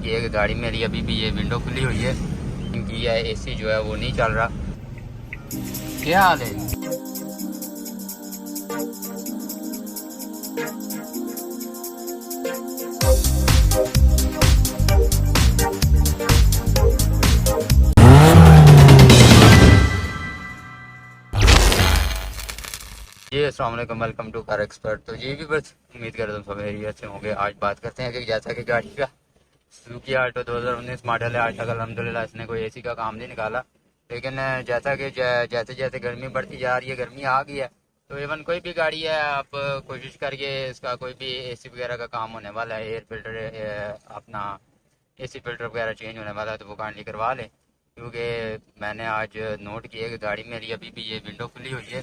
की है कि गाड़ी मेरी अभी भी ये विंडो खुली हुई है, इनकी है एसी जो है वो नहीं चल रहा। क्या हाल है? जी अस्सलाम वालेकुम, वेलकम टू कार एक्सपर्ट। तो ये भी बस उम्मीद करता हूँ सब एरिया से होंगे। आज बात करते हैं कि जैसा कि गाड़ी का सुजुकी आल्टो 2019 मॉडल है। आज तक अल्हम्दुलिल्लाह इसने कोई एसी का काम नहीं निकाला, लेकिन जैसा कि जैसे जैसे गर्मी बढ़ती जा रही है, गर्मी आ गई है, तो इवन कोई भी गाड़ी है आप कोशिश करिए इसका कोई भी एसी वगैरह का काम होने वाला है, एयर फिल्टर अपना एसी फिल्टर वगैरह चेंज होने वाला है तो वो काइंडली करवा लें। क्योंकि मैंने आज नोट किया कि गाड़ी मेरी अभी भी ये विंडो खुली हुई है,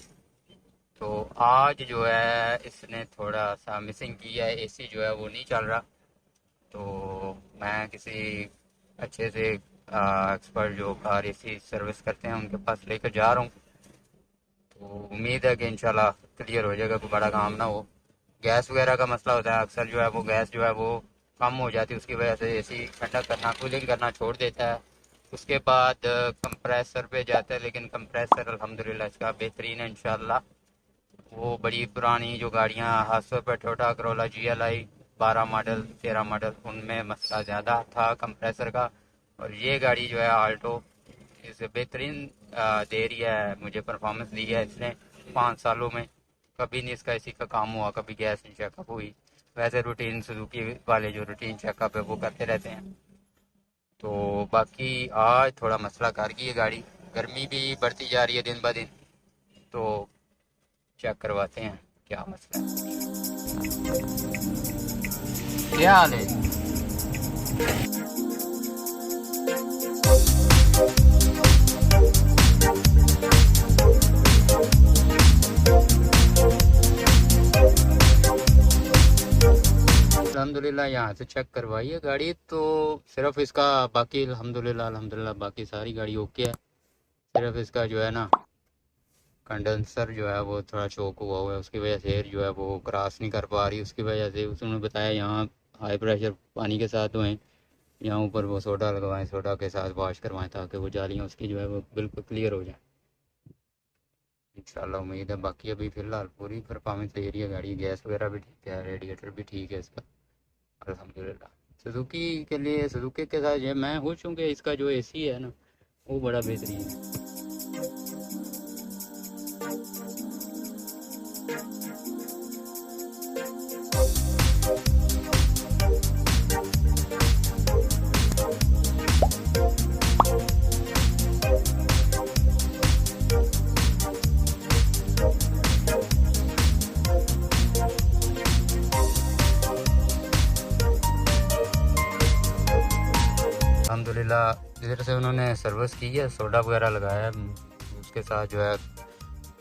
तो आज जो है इसने थोड़ा सा मिसिंग किया है, एसी जो है वो नहीं चल रहा। तो मैं किसी अच्छे से एक्सपर्ट जो कार एसी सर्विस करते हैं उनके पास लेकर जा रहा हूँ। तो उम्मीद है कि इंशाल्लाह क्लियर हो जाएगा, कोई बड़ा काम ना हो। गैस वगैरह का मसला होता है अक्सर, जो है वो गैस जो है वो कम हो जाती है, उसकी वजह से एसी ठंडा करना कूलिंग करना छोड़ देता है। उसके बाद कंप्रेसर पे जाता है, लेकिन कंप्रेसर अल्हम्दुलिल्लाह इसका बेहतरीन है इंशाल्लाह। वो बड़ी पुरानी जो गाड़ियाँ खासतौर पर Toyota Corolla GLI 12 model 13 model, उनमें मसला ज़्यादा था कंप्रेसर का। और ये गाड़ी जो है आल्टो इसे बेहतरीन दे रही है, मुझे परफॉर्मेंस दी है इसने 5 सालों में। कभी नहीं इसका इसी का काम हुआ, कभी गैस नहीं चेकअप हुई। वैसे रूटीन सुजुकी वाले जो रूटीन चेकअप है वो करते रहते हैं। तो बाकी आज थोड़ा मसला कर गई है गाड़ी, गर्मी भी बढ़ती जा रही है दिन ब दिन, तो चेक करवाते हैं क्या मसला है। क्या हाल है? अल्हम्दुलिल्लाह यहाँ से चेक करवाई है गाड़ी, तो सिर्फ इसका बाकी अल्हम्दुलिल्लाह अल्हम्दुलिल्लाह बाकी सारी गाड़ी ओके है। सिर्फ इसका जो है ना कंडेंसर जो है वो थोड़ा चोक हुआ हुआ है, उसकी वजह से एयर जो है वो क्रॉस नहीं कर पा रही। उसकी वजह से उसने बताया यहाँ हाई प्रेशर पानी के साथ धोएं, यहाँ ऊपर वो सोडा लगवाएं, सोडा के साथ वॉश करवाएं ताकि वो जालियाँ उसकी जो है वो बिल्कुल क्लियर हो जाए इंशाल्लाह। उम्मीद है बाकी अभी फ़िलहाल पूरी परफॉर्मेंस दे रही है गाड़ी, गैस वगैरह भी ठीक है, रेडिएटर भी ठीक है इसका अल्हम्दुलिल्लाह। सुजुकी के लिए सुजुकी के साथ ये मैं खुश हूँ कि इसका जो एसी है ना वो बड़ा बेहतरीन है। अल्हम्दुलिल्लाह इधर से उन्होंने सर्विस की है, सोडा वगैरह लगाया है, उसके साथ जो है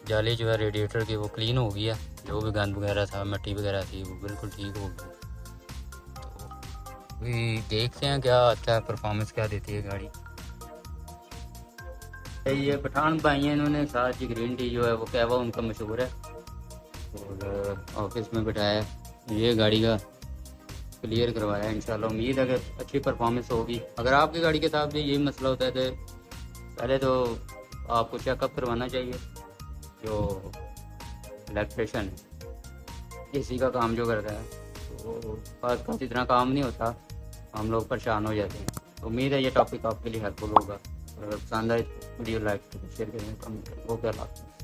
जाली जो है रेडिएटर की वो क्लीन हो गई है, जो भी गंद वगैरह था मिट्टी वगैरह थी वो बिल्कुल ठीक हो गई। तो अभी देखते हैं क्या आता है, परफॉर्मेंस क्या देती है गाड़ी। ये पठान भाई हैं, इन्होंने साथ ही ग्रीन टी जो है वो कहवा उनका मशहूर है, और ऑफिस में बिठाया ये गाड़ी का क्लियर करवाया। इंशाल्लाह उम्मीद है कि अच्छी परफॉर्मेंस होगी। अगर आपकी गाड़ी के साथ भी यही मसला होता है तो पहले तो आपको चेकअप करवाना चाहिए। जो इलेक्ट्रिशियन एसी का काम जो करता है तो पास का इतना काम नहीं होता, हम लोग परेशान हो जाते हैं। तो उम्मीद है ये टॉपिक आपके लिए हेल्पफुल होगा। अगर पसंद आए वीडियो लाइक शेयर करें, कमेंट करें। ओके, अल्लाह हाफ़िज़।